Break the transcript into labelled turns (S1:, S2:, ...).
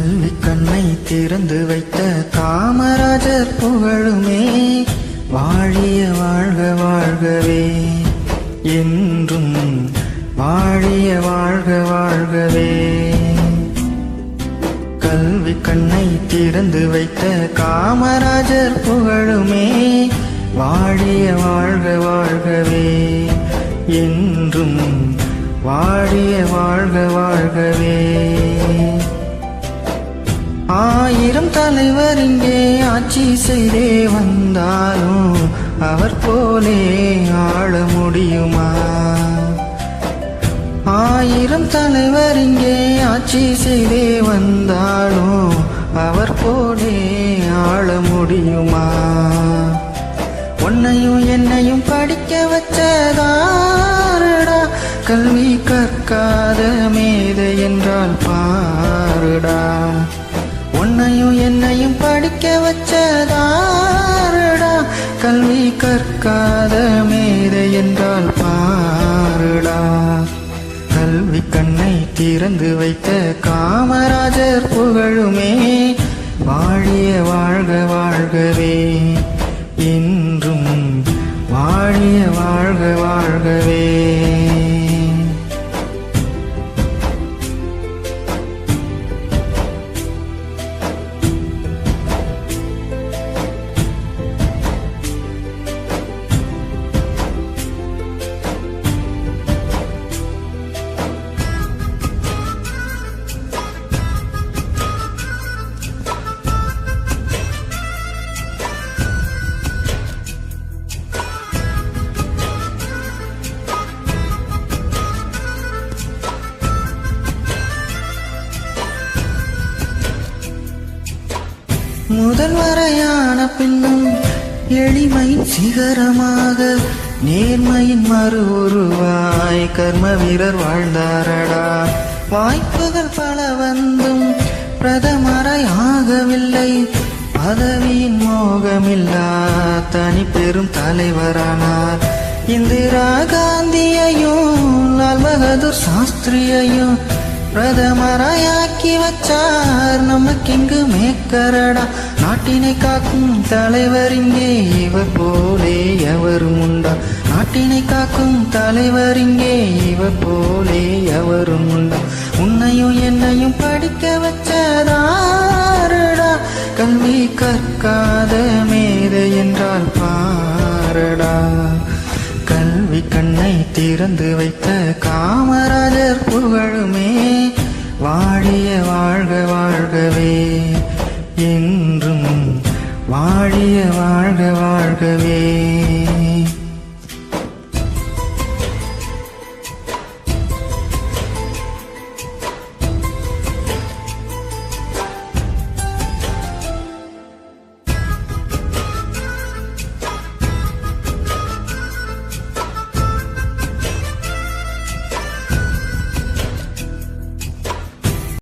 S1: கல்வி கண்ணை திறந்து வைத்த காமராஜர் புகழுமே வாழிய வாழ்க வாழ்கவே என்றும் வாழிய வாழ்க வாழ்கவே. கல்வி கண்ணை திறந்து வைத்த காமராஜர் புகழுமே வாழிய வாழ்க வாழ்கவே என்றும் வாழிய வாழ்க வாழ்கவே. ஆயிரம் தலைவர் இங்கே ஆட்சி செய்தே வந்தாலும் அவர் போலே ஆள முடியுமா? ஆயிரம் தலைவர் இங்கே ஆட்சி செய்தே வந்தாலும் அவர் போலே ஆள முடியுமா? உன்னையும் என்னையும் படிக்க வச்சதாரடா கல்வி கற்காத மேதை என்றால் பாருடா. உன்னையும் என்னையும் படிக்க வச்சதாரடா கல்வி கற்காத மேதை என்றால் பாருடா. கல்வி கண்ணை திறந்து வைத்த காமராஜர் புகழுமே வாழிய வாழ்க வாழ்கவே என்றும் வாழிய வாழ்க வாழ்கவே. முதல் வரையான பின்னும் எளிமையின் சிகரமாக நேர்மையின் மறு உருவாய் கர்ம வீரர் வாழ்ந்தாரடா. வாய்ப்புகள் பல வந்தும் பிரதமராய் ஆகவில்லை, பதவியின் மோகமில்லா தனி பெரும் தலைவரானார். இந்திரா காந்தியையும் லால் பகதூர் சாஸ்திரியையும் பிரதமராயாக்கி வச்சார் நமக்கெங்கு மேக்கரடா. நாட்டினை காக்கும் தலைவர் இங்கே இவர் போலே எவரும் உண்டா? நாட்டினை காக்கும் தலைவர் இங்கே இவர் போலே எவரும் உண்டா? உன்னையும் என்னையும் படிக்க வச்சதாரடா கல்வி கற்காத மேதை என்றால் பாரடா. கல்வி கண்ணை திறந்து வைத்த காமராஜர் புகழுமே வாழிய வாழ்க வாழ்கவே என்றும் வாழிய வாழ்க வாழ்கவே.